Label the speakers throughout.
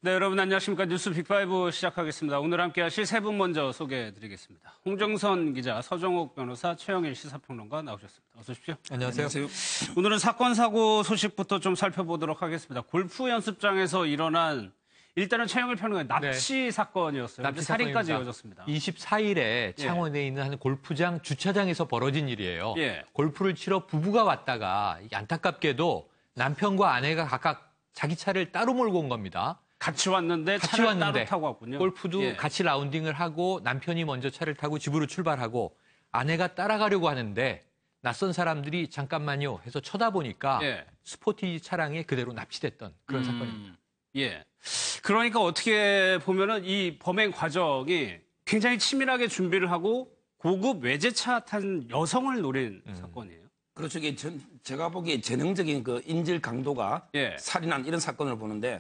Speaker 1: 네, 여러분 안녕하십니까. 뉴스 빅5 시작하겠습니다. 오늘 함께 하실 세 분 먼저 소개해드리겠습니다. 홍정선 기자, 서정옥 변호사, 최영일 시사평론가 나오셨습니다. 어서 오십시오.
Speaker 2: 안녕하세요.
Speaker 1: 오늘은 사건, 사고 소식부터 좀 살펴보도록 하겠습니다. 골프 연습장에서 일어난 일단은 최영일 평론가의 납치 사건이었어요. 납치 살인까지 이어졌습니다.
Speaker 2: 24일에 창원에 있는 한 골프장 주차장에서 벌어진 일이에요. 골프를 치러 부부가 왔다가 안타깝게도 남편과 아내가 각각 자기 차를 따로 몰고 온 겁니다.
Speaker 1: 같이 왔는데 차를 따로 타고 왔군요.
Speaker 2: 골프도 같이 라운딩을 하고 남편이 먼저 차를 타고 집으로 출발하고 아내가 따라가려고 하는데 낯선 사람들이 잠깐만요 해서 쳐다보니까 스포티 차량에 그대로 납치됐던 그런 사건입니다.
Speaker 1: 그러니까 어떻게 보면은 이 범행 과정이 굉장히 치밀하게 준비를 하고 고급 외제차 탄 여성을 노린 사건이에요.
Speaker 3: 그렇죠. 이게 제가 보기에 전형적인 그 인질 강도가 살인한 이런 사건을 보는데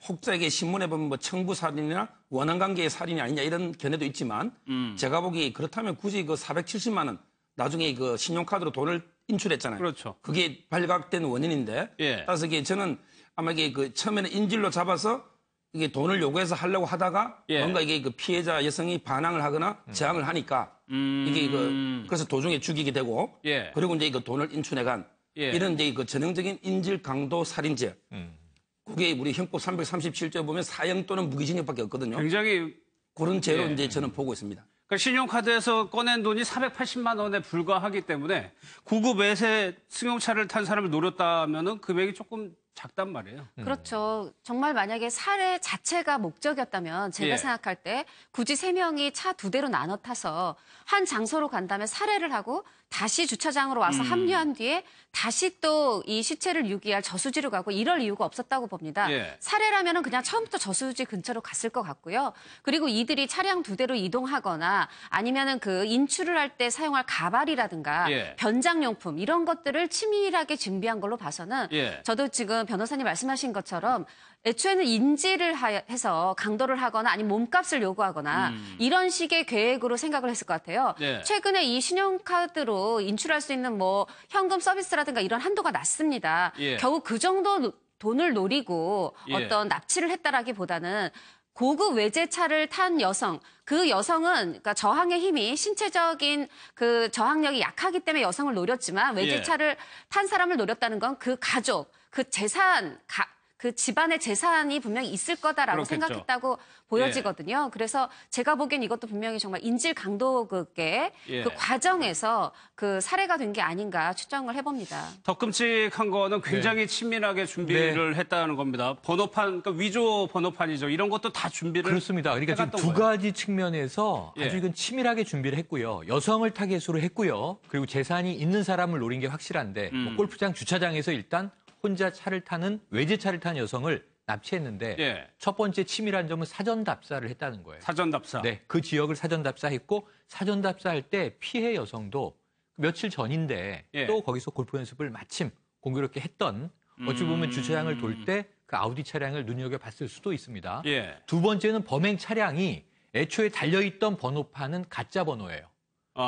Speaker 3: 혹자 이게 신문에 보면 뭐 청부 살인이나 원한 관계의 살인이 아니냐 이런 견해도 있지만 제가 보기에 그렇다면 굳이 그 470만 원 나중에 그 신용카드로 돈을 인출했잖아요.
Speaker 1: 그렇죠.
Speaker 3: 그게 발각된 원인인데 따라서 이게 저는 아마 이게 그 처음에는 인질로 잡아서 이게 돈을 요구해서 하려고 하다가 뭔가 이게 그 피해자 여성이 반항을 하거나 저항을 하니까 이게 그래서 도중에 죽이게 되고 그리고 이제 그 돈을 인출해간 이런 이제 그 전형적인 인질 강도 살인죄. 그게 우리 형법 337조에 보면 사형 또는 무기징역밖에 없거든요.
Speaker 1: 굉장히
Speaker 3: 그런 죄로 이제 저는 보고 있습니다.
Speaker 1: 그러니까 신용카드에서 꺼낸 돈이 480만 원에 불과하기 때문에 고급 외세 승용차를 탄 사람을 노렸다면은 금액이 조금 작단 말이에요.
Speaker 4: 그렇죠. 정말 만약에 살해 자체가 목적이었다면 제가 생각할 때 굳이 3명이 차 2대로 나눠 타서 한 장소로 간 다음에 살해를 하고 다시 주차장으로 와서 합류한 뒤에 다시 또 이 시체를 유기할 저수지로 가고 이럴 이유가 없었다고 봅니다. 살해라면 그냥 처음부터 저수지 근처로 갔을 것 같고요. 그리고 이들이 차량 2대로 이동하거나 아니면은 그 인출을 할 때 사용할 가발이라든가 변장용품 이런 것들을 치밀하게 준비한 걸로 봐서는 저도 지금 변호사님 말씀하신 것처럼 애초에는 인질을 해서 강도를 하거나 아니면 몸값을 요구하거나 이런 식의 계획으로 생각을 했을 것 같아요. 최근에 이 신용카드로 인출할 수 있는 뭐 현금 서비스라든가 이런 한도가 낮습니다. 겨우 그 정도 돈을 노리고 어떤 납치를 했다라기보다는 고급 외제차를 탄 여성, 그 여성은 그러니까 저항의 힘이 신체적인 그 저항력이 약하기 때문에 여성을 노렸지만 외제차를 탄 사람을 노렸다는 건 그 가족, 그 재산, 그 집안의 재산이 분명히 있을 거다라고 생각했다고 보여지거든요. 그래서 제가 보기엔 이것도 분명히 정말 인질 강도극의 그 과정에서 그 살해가 된 게 아닌가 추정을 해봅니다.
Speaker 1: 더 끔찍한 거는 굉장히 치밀하게 준비를 했다는 겁니다. 번호판, 그러니까 위조 번호판이죠. 이런 것도 다 준비를
Speaker 2: 그렇습니다. 그러니까 지금 두 가지 측면에서 아주 이건 치밀하게 준비를 했고요. 여성을 타겟으로 했고요. 그리고 재산이 있는 사람을 노린 게 확실한데 뭐 골프장 주차장에서 일단 혼자 차를 타는 외제차를 탄 여성을 납치했는데 첫 번째 치밀한 점은 사전 답사를 했다는 거예요.
Speaker 1: 사전 답사.
Speaker 2: 네, 그 지역을 사전 답사했고 사전 답사할 때 피해 여성도 며칠 전인데 또 거기서 골프 연습을 마침 공교롭게 했던 어찌 보면 주차장을 돌 때 그 아우디 차량을 눈여겨봤을 수도 있습니다. 두 번째는 범행 차량이 애초에 달려있던 번호판은 가짜 번호예요.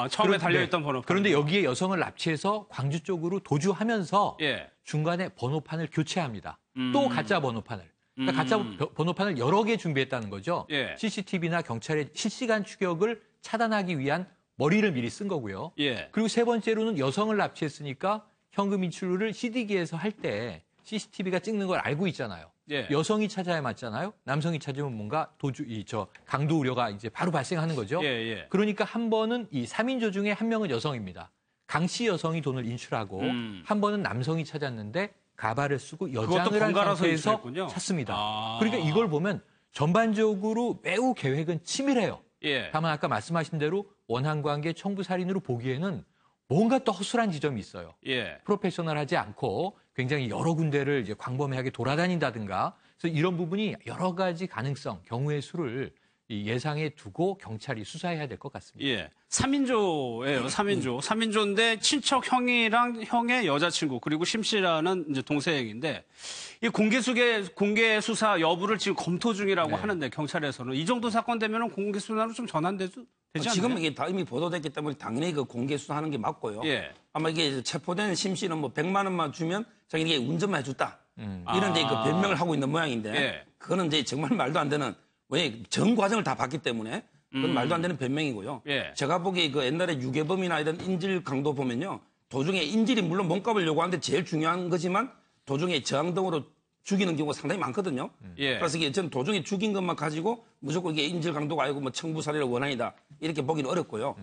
Speaker 1: 처음에 달려있던 번호판.
Speaker 2: 그런데 여기에 여성을 납치해서 광주 쪽으로 도주하면서 중간에 번호판을 교체합니다. 또 가짜 번호판을. 그러니까 가짜 번호판을 여러 개 준비했다는 거죠. CCTV나 경찰의 실시간 추격을 차단하기 위한 머리를 미리 쓴 거고요. 그리고 세 번째로는 여성을 납치했으니까 현금 인출을 CD기에서 할 때 CCTV가 찍는 걸 알고 있잖아요. 여성이 찾아야 맞잖아요. 남성이 찾으면 뭔가 강도 우려가 이제 바로 발생하는 거죠. 그러니까 한 번은 이 3인조 중에 한 명은 여성입니다. 강 씨 여성이 돈을 인출하고 한 번은 남성이 찾았는데 가발을 쓰고 여장을 한 상태에서 찾습니다. 그러니까 이걸 보면 전반적으로 매우 계획은 치밀해요. 다만 아까 말씀하신 대로 원한관계 청부살인으로 보기에는 뭔가 또 허술한 지점이 있어요. 프로페셔널하지 않고 굉장히 여러 군데를 이제 광범위하게 돌아다닌다든가 그래서 이런 부분이 여러 가지 가능성, 경우의 수를 예상해 두고 경찰이 수사해야 될 것 같습니다.
Speaker 1: 3인조예요, 3인조. 3인조인데 친척 형이랑 형의 여자친구 그리고 심 씨라는 이제 동생인데 이 공개 수사 여부를 지금 검토 중이라고 하는데 경찰에서는 이 정도 사건 되면은 공개 수사로 좀 전환되지 않나요?
Speaker 3: 지금 이게 다 이미 보도됐기 때문에 당연히 그 공개 수사하는 게 맞고요. 아마 이게 체포된 심 씨는 뭐 100만 원만 주면 자기는 이게 운전만 해줬다. 이런 이제 그 변명을 하고 있는 모양인데 그거는 이제 정말 말도 안 되는 왜 전 과정을 다 봤기 때문에 그건 말도 안 되는 변명이고요. 제가 보기에 그 옛날에 유괴범이나 이런 인질 강도 보면요. 도중에 인질이 물론 몸값을 요구하는데 제일 중요한 거지만 도중에 저항 등으로 죽이는 경우가 상당히 많거든요. 그래서 이게 전 도중에 죽인 것만 가지고 무조건 이게 인질 강도가 아니고 뭐 청부살이라 원한이다 이렇게 보기는 어렵고요.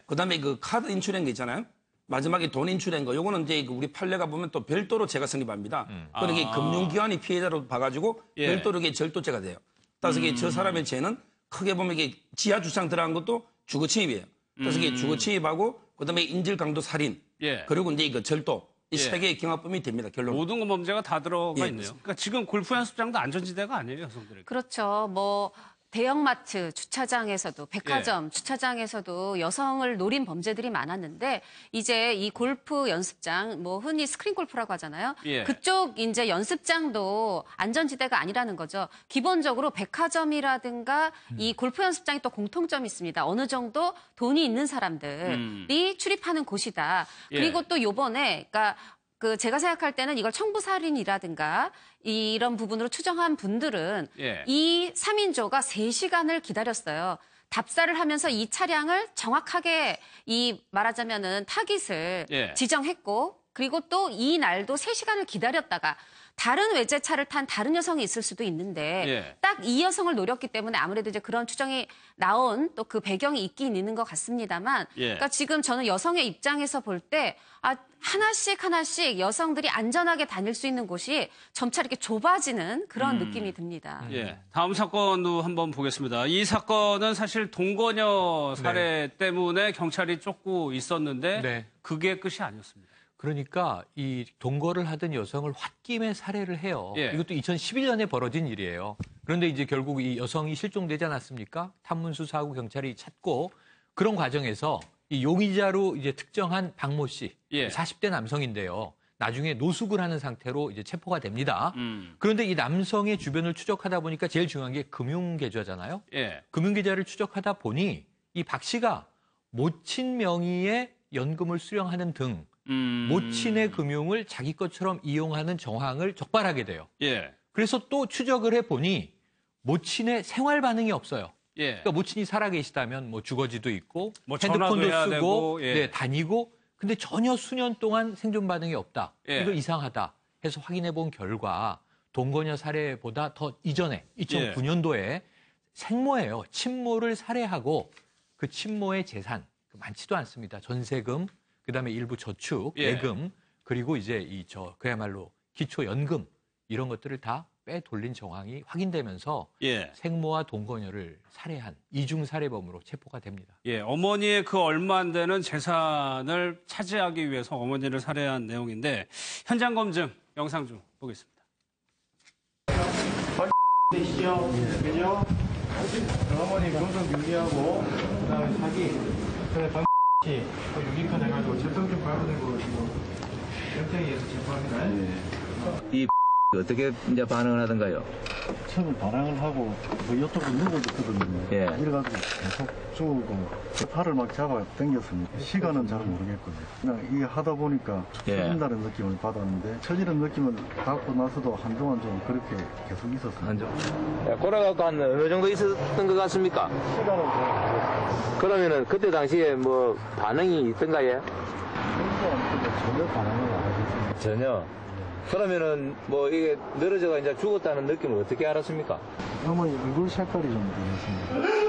Speaker 3: 그다음에 그 카드 인출한 거 있잖아요. 마지막에 돈 인출한 거, 요거는 이제 우리 판례가 보면 또 별도로 제가 성립합니다. 그러니까 이게 금융기관이 피해자로 봐가지고 별도로 이게 절도죄가 돼요. 따라서 이게 저 사람의 죄는 크게 보면 이게 지하 주차장 들어간 것도 주거침입이에요. 그래서 이게 주거침입하고 그다음에 인질 강도 살인, 그리고 이제 이거 절도. 이 세 개의 경합범위 됩니다. 결론.
Speaker 1: 모든 범죄가 다 들어가 있네요. 그러니까 지금 골프 연습장도 안전지대가 아니에요, 여성들에게.
Speaker 4: 그렇죠. 뭐 대형마트 주차장에서도 백화점 주차장에서도 여성을 노린 범죄들이 많았는데 이제 이 골프 연습장 뭐 흔히 스크린 골프라고 하잖아요. 그쪽 이제 연습장도 안전지대가 아니라는 거죠. 기본적으로 백화점이라든가 이 골프 연습장이 또 공통점이 있습니다. 어느 정도 돈이 있는 사람들이 출입하는 곳이다. 그리고 또 요번에 그러니까 그 제가 생각할 때는 이걸 청부살인이라든가 이런 부분으로 추정한 분들은 이 3인조가 3시간을 기다렸어요. 답사를 하면서 이 차량을 정확하게 이 말하자면은 타깃을 지정했고 그리고 또 이 날도 3시간을 기다렸다가 다른 외제차를 탄 다른 여성이 있을 수도 있는데 딱 이 여성을 노렸기 때문에 아무래도 이제 그런 추정이 나온 또 그 배경이 있긴 있는 것 같습니다만 그러니까 지금 저는 여성의 입장에서 볼 때 하나씩 여성들이 안전하게 다닐 수 있는 곳이 점차 이렇게 좁아지는 그런 느낌이 듭니다.
Speaker 1: 다음 사건도 한번 보겠습니다. 이 사건은 사실 동거녀 살해 때문에 경찰이 쫓고 있었는데 그게 끝이 아니었습니다.
Speaker 2: 그러니까 이 동거를 하던 여성을 홧김에 살해를 해요. 이것도 2011년에 벌어진 일이에요. 그런데 이제 결국 이 여성이 실종되지 않았습니까? 탐문 수사하고 경찰이 찾고 그런 과정에서 이 용의자로 이제 특정한 박모 씨, 40대 남성인데요. 나중에 노숙을 하는 상태로 이제 체포가 됩니다. 그런데 이 남성의 주변을 추적하다 보니까 제일 중요한 게 금융계좌잖아요. 금융계좌를 추적하다 보니 이 박 씨가 모친 명의의 연금을 수령하는 등 모친의 금융을 자기 것처럼 이용하는 정황을 적발하게 돼요. 그래서 또 추적을 해보니 모친의 생활 반응이 없어요. 그러니까 모친이 살아계시다면 뭐 주거지도 있고
Speaker 1: 뭐
Speaker 2: 핸드폰도 쓰고
Speaker 1: 되고,
Speaker 2: 다니고 근데 전혀 수년 동안 생존 반응이 없다. 이거 이상하다 해서 확인해본 결과 동거녀 살해보다 더 이전에 2009년도에 생모예요. 친모를 살해하고 그 친모의 재산 많지도 않습니다. 전세금, 그다음에 일부 저축, 예금, 그리고 이제 그야말로 기초연금 이런 것들을 다 빼돌린 정황이 확인되면서 생모와 동거녀를 살해한 이중 살해범으로 체포가 됩니다.
Speaker 1: 어머니의 그 얼마 안 되는 재산을 차지하기 위해서 어머니를 살해한 내용인데 현장 검증 영상 좀 보겠습니다.
Speaker 5: 되시죠? 그죠? 어머니 금속 유기하고 그다음에 자기 유기판 해가지고 재성좀 발부되고 영장에 의해서 체포합니다.
Speaker 6: 이 어떻게 이제 반응을 하던가요?
Speaker 5: 처음에 반항을 하고 이쪽으로 넘어졌거든요. 이래가지고 계속 쭉 팔을 막 잡아 당겼습니다. 시간은 잘 모르겠고요. 그냥 이게 하다 보니까 처진다는 느낌을 받았는데 처지는 느낌을 받고 나서도 한동안 좀 그렇게 계속 있었습니다.
Speaker 6: 골아갖고 한 어느 정도 있었던 것 같습니까?
Speaker 5: 시간은 잘
Speaker 6: 그러면은 그때 당시에 뭐 반응이 있던가요?
Speaker 5: 전혀 반항을 안 하셨습니다.
Speaker 6: 전혀. 그러면은 뭐 이게 늘어져가 이제 죽었다는 느낌을 어떻게 알았습니까?
Speaker 5: 어머니 얼굴 색깔이 좀 변했습니다.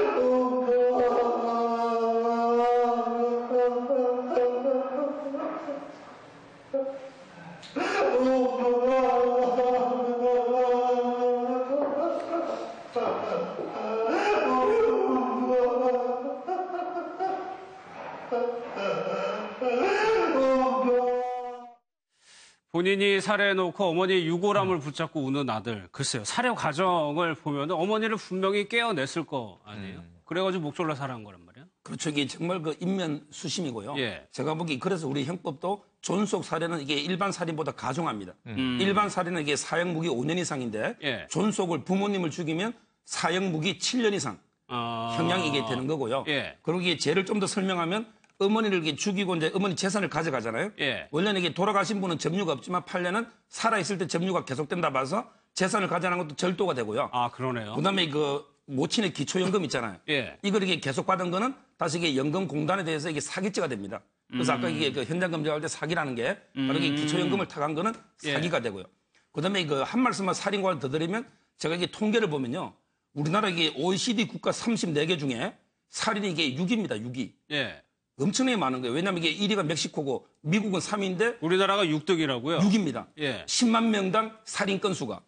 Speaker 1: 본인이 살해해놓고 어머니의 유골함을 붙잡고 우는 아들. 글쎄요. 살해 과정을 보면 어머니를 분명히 깨어냈을 거 아니에요. 그래가지고 목졸라 살해한 거란 말이에요.
Speaker 3: 그렇죠. 이게 정말 그 인면 수심이고요. 제가 보기 그래서 우리 형법도 존속 살해는 이게 일반 살인보다 가중합니다. 일반 살인은 이게 사형 무기 5년 이상인데 존속을 부모님을 죽이면 사형 무기 7년 이상 형량이 이게 되는 거고요. 그리고 이게 죄를 좀 더 설명하면 어머니를 이렇게 죽이고 이제 어머니 재산을 가져가잖아요.
Speaker 1: 예.
Speaker 3: 원래는 이게 돌아가신 분은 점유가 없지만 판례는 살아있을 때 점유가 계속된다 봐서 재산을 가져가는 것도 절도가 되고요.
Speaker 1: 아, 그러네요.
Speaker 3: 그다음에 그 모친의 기초연금 있잖아요.
Speaker 1: 예.
Speaker 3: 이걸 이게 계속 받은 거는 다시 이게 연금공단에 대해서 이게 사기죄가 됩니다. 그래서 아까 이게 그 현장 검증할 때 사기라는 게 바로 이게 기초연금을 타간 거는 사기가 되고요. 그다음에 그 한 말씀만 살인과를 더 드리면 제가 이게 통계를 보면요. 우리나라 이게 OECD 국가 34개 중에 살인이 이게 6위입니다. 6위.
Speaker 1: 예.
Speaker 3: 엄청나게 많은 거예요. 왜냐하면 이게 1위가 멕시코고 미국은 3위인데
Speaker 1: 우리나라가 6등이라고요?
Speaker 3: 6위입니다.
Speaker 1: 예.
Speaker 3: 10만 명당 살인 건수가.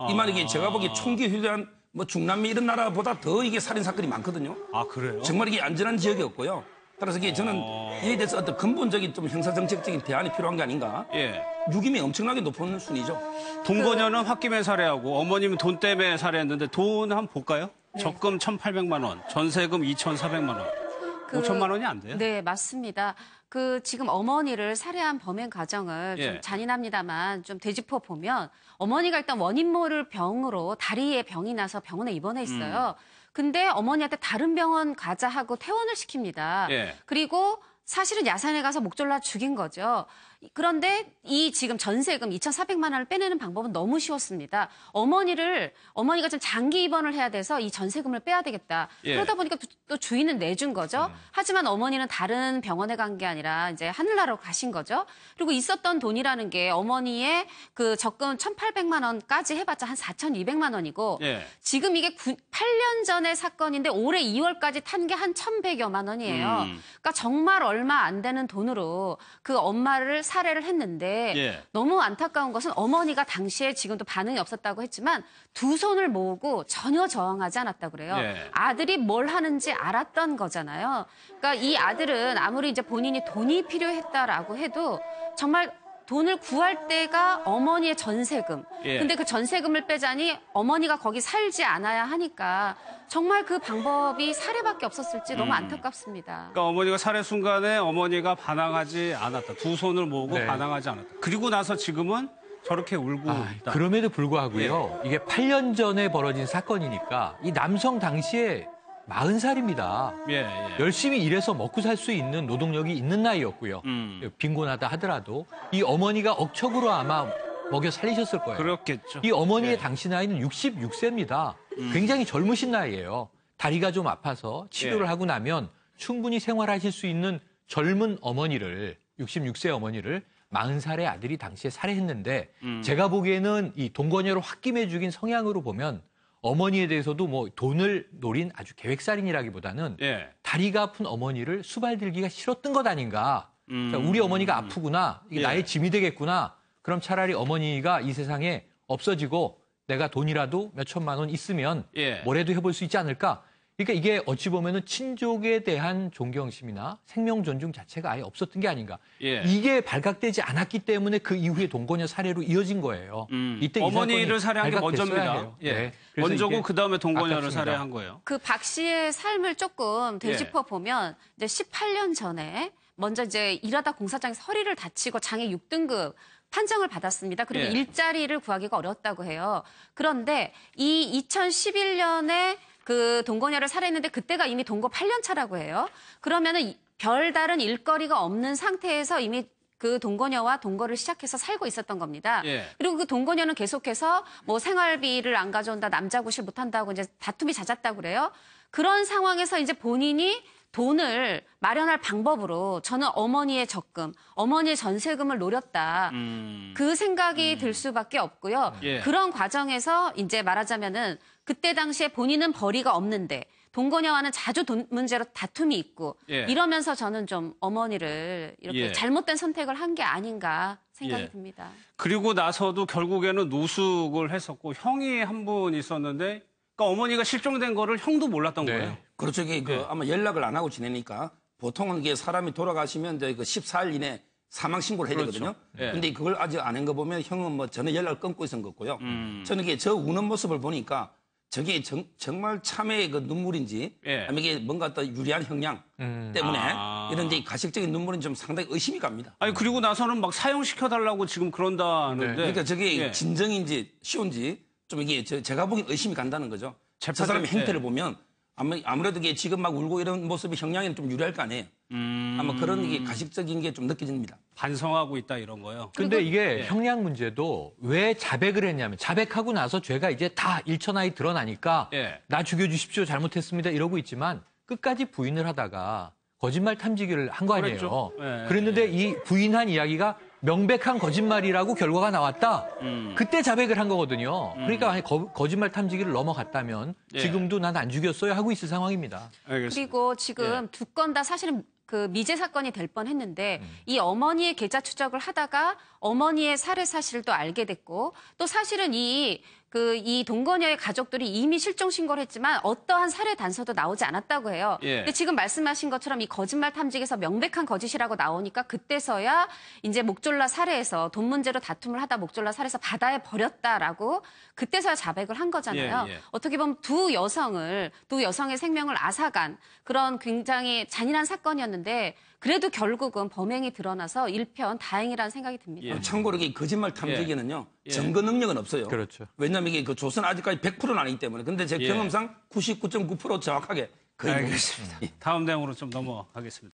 Speaker 3: 이 말이 이게 제가 보기에 총기 휴대한 뭐 중남미 이런 나라보다 더 이게 살인 사건이 많거든요.
Speaker 1: 아, 그래요?
Speaker 3: 정말 이게 안전한 지역이 없고요. 따라서 이게 저는 이에 대해서 어떤 근본적인 좀 형사정책적인 대안이 필요한 게 아닌가.
Speaker 1: 예.
Speaker 3: 6임이 엄청나게 높은 순위죠.
Speaker 1: 동거녀는 홧김에 살해하고 어머님은 돈 때문에 살해했는데 돈 한번 볼까요? 적금 1,800만 원, 전세금 2,400만 원. 5천만 원이 안 돼요?
Speaker 4: 네, 맞습니다. 그 지금 어머니를 살해한 범행 과정을 좀
Speaker 1: 예.
Speaker 4: 잔인합니다만 좀 되짚어 보면 어머니가 일단 원인 모를 병으로 다리에 병이 나서 병원에 입원해 있어요. 근데 어머니한테 다른 병원 가자 하고 퇴원을 시킵니다.
Speaker 1: 예.
Speaker 4: 그리고 사실은 야산에 가서 목 졸라 죽인 거죠. 그런데 이 지금 전세금 2,400만 원을 빼내는 방법은 너무 쉬웠습니다. 어머니가 좀 장기 입원을 해야 돼서 이 전세금을 빼야 되겠다.
Speaker 1: 예.
Speaker 4: 그러다 보니까 또 주인은 내준 거죠. 하지만 어머니는 다른 병원에 간 게 아니라 이제 하늘나라로 가신 거죠. 그리고 있었던 돈이라는 게 어머니의 그 적금 1,800만 원까지 해봤자 한 4,200만 원이고
Speaker 1: 예.
Speaker 4: 지금 이게 8년 전의 사건인데 올해 2월까지 탄 게 한 1,100여만 원이에요. 그러니까 정말 얼마 안 되는 돈으로 그 엄마를 살해를 했는데
Speaker 1: 예.
Speaker 4: 너무 안타까운 것은 어머니가 당시에 지금도 반응이 없었다고 했지만 두 손을 모으고 전혀 저항하지 않았다고 그래요.
Speaker 1: 예.
Speaker 4: 아들이 뭘 하는지 알았던 거잖아요. 그러니까 이 아들은 아무리 이제 본인이 돈이 필요했다라고 해도 정말 돈을 구할 때가 어머니의 전세금.
Speaker 1: 예.
Speaker 4: 근데 그 전세금을 빼자니 어머니가 거기 살지 않아야 하니까 정말 그 방법이 살해밖에 없었을지 너무 안타깝습니다.
Speaker 1: 그러니까 어머니가 살해 순간에 어머니가 반항하지 않았다. 두 손을 모으고
Speaker 2: 네.
Speaker 1: 반항하지 않았다. 그리고 나서 지금은 저렇게 울고 있다.
Speaker 2: 그럼에도 불구하고요. 이게 8년 전에 벌어진 사건이니까 이 남성 당시에 40살입니다.
Speaker 1: 예, 예.
Speaker 2: 열심히 일해서 먹고 살 수 있는 노동력이 있는 나이였고요. 빈곤하다 하더라도 이 어머니가 억척으로 아마 먹여 살리셨을 거예요.
Speaker 1: 그렇겠죠.
Speaker 2: 이 어머니의
Speaker 1: 예.
Speaker 2: 당시 나이는 66세입니다. 굉장히 젊으신 나이예요. 다리가 좀 아파서 치료를
Speaker 1: 예.
Speaker 2: 하고 나면 충분히 생활하실 수 있는 젊은 어머니를 66세 어머니를 40살의 아들이 당시에 살해했는데 제가 보기에는 이 동거녀를 홧김에 죽인 성향으로 보면 어머니에 대해서도 뭐 돈을 노린 아주 계획살인이라기보다는
Speaker 1: 예.
Speaker 2: 다리가 아픈 어머니를 수발들기가 싫었던 것 아닌가. 그러니까 우리 어머니가 아프구나. 이게
Speaker 1: 예.
Speaker 2: 나의 짐이 되겠구나. 그럼 차라리 어머니가 이 세상에 없어지고 내가 돈이라도 몇 천만 원 있으면
Speaker 1: 예.
Speaker 2: 뭐라도 해볼 수 있지 않을까. 그러니까 이게 어찌 보면은 친족에 대한 존경심이나 생명 존중 자체가 아예 없었던 게 아닌가.
Speaker 1: 예.
Speaker 2: 이게 발각되지 않았기 때문에 그 이후에 동거녀 살해로 이어진 거예요. 이때 이
Speaker 1: 어머니를
Speaker 2: 사건이
Speaker 1: 살해한 게
Speaker 2: 발각됐어야
Speaker 1: 먼저입니다.
Speaker 2: 해요.
Speaker 1: 예.
Speaker 2: 네. 그래서
Speaker 1: 먼저고
Speaker 2: 이게
Speaker 1: 그다음에 동거녀를
Speaker 2: 아깝습니다.
Speaker 1: 살해한 거예요.
Speaker 4: 그 박 씨의 삶을 조금 되짚어 보면 이제 18년 전에 먼저 이제 일하다 공사장에서 허리를 다치고 장애 6등급 판정을 받았습니다. 그리고
Speaker 1: 예.
Speaker 4: 일자리를 구하기가 어렵다고 해요. 그런데 이 2011년에 그 동거녀를 살해했는데 그때가 이미 동거 8년 차라고 해요. 그러면은 별다른 일거리가 없는 상태에서 이미 그 동거녀와 동거를 시작해서 살고 있었던 겁니다.
Speaker 1: 예.
Speaker 4: 그리고 그 동거녀는 계속해서 뭐 생활비를 안 가져온다, 남자 구실 못한다고 이제 다툼이 잦았다고 그래요. 그런 상황에서 이제 본인이 돈을 마련할 방법으로 저는 어머니의 적금, 어머니의 전세금을 노렸다. 그 생각이 들 수밖에 없고요.
Speaker 1: 예.
Speaker 4: 그런 과정에서 이제 말하자면은 그때 당시에 본인은 벌이가 없는데 동거녀와는 자주 돈 문제로 다툼이 있고
Speaker 1: 예.
Speaker 4: 이러면서 저는 좀 어머니를 이렇게
Speaker 1: 예.
Speaker 4: 잘못된 선택을 한 게 아닌가 생각이
Speaker 1: 예.
Speaker 4: 듭니다.
Speaker 1: 그리고 나서도 결국에는 노숙을 했었고 형이 한 분 있었는데 그러니까 어머니가 실종된 거를 형도 몰랐던
Speaker 2: 네.
Speaker 1: 거예요.
Speaker 3: 그렇죠. 이게 그 아마 연락을 안 하고 지내니까 보통은 이게 사람이 돌아가시면 이제 그 14일 이내 사망 신고를 해야 되거든요.
Speaker 1: 예.
Speaker 3: 근데 그걸 아직 안 한 거 보면 형은 뭐 전혀 연락을 끊고 있었던 거고요. 저는 이게 저 우는 모습을 보니까 저게 정말 참회의 그 눈물인지
Speaker 1: 예.
Speaker 3: 아니면 이게 뭔가 또 유리한 형량 때문에
Speaker 1: 아.
Speaker 3: 이런 이제 가식적인 눈물은 좀 상당히 의심이 갑니다.
Speaker 1: 아니 그리고 나서는 막 사형시켜달라고 지금 그런다는데.
Speaker 3: 그러니까 저게
Speaker 1: 예.
Speaker 3: 진정인지 쉬운지 좀 이게 제가 보기엔 의심이 간다는 거죠. 저 사람의
Speaker 1: 재판을-
Speaker 3: 행태를
Speaker 1: 예.
Speaker 3: 보면 아무래도 이게 지금 막 울고 이런 모습이 형량에는 좀 유리할 거 아니에요. 아마 그런 이게 가식적인 게 좀 느껴집니다.
Speaker 1: 반성하고 있다 이런 거요.
Speaker 2: 근데 이게 형량 문제도 왜 자백을 했냐면 자백하고 나서 죄가 이제 다 일천하에 드러나니까 나 죽여주십시오 잘못했습니다 이러고 있지만 끝까지 부인을 하다가 거짓말 탐지기를 한 거 아니에요. 그랬는데 이 부인한 이야기가 명백한 거짓말이라고 결과가 나왔다. 그때 자백을 한 거거든요. 그러니까 만약 거짓말 탐지기를 넘어갔다면 지금도 난 안 죽였어요 하고 있을 상황입니다.
Speaker 1: 알겠습니다.
Speaker 4: 그리고 지금 두 건 다 사실은 그 미제 사건이 될 뻔했는데 이 어머니의 계좌 추적을 하다가 어머니의 살해 사실을 또 알게 됐고 또 사실은 이 동거녀의 가족들이 이미 실종 신고를 했지만 어떠한 살해 단서도 나오지 않았다고 해요. 근데 지금 말씀하신 것처럼 이 거짓말 탐지기에서 명백한 거짓이라고 나오니까 그때서야 이제 목졸라 살해에서 돈 문제로 다툼을 하다 목졸라 살해해서 바다에 버렸다라고 그때서야 자백을 한 거잖아요. 어떻게 보면 두 여성의 생명을 앗아간 그런 굉장히 잔인한 사건이었는데 그래도 결국은 범행이 드러나서 일편 다행이라는 생각이 듭니다.
Speaker 3: 참고로 이 거짓말 탐지기는요. 증거 능력은 없어요.
Speaker 2: 그렇죠.
Speaker 3: 왜냐하면 이게 그 조사는 아직까지 100%는 아니기 때문에. 근데 제 경험상 99.9% 정확하게 거의
Speaker 1: 알겠습니다. 다음 내용으로 좀 넘어가겠습니다.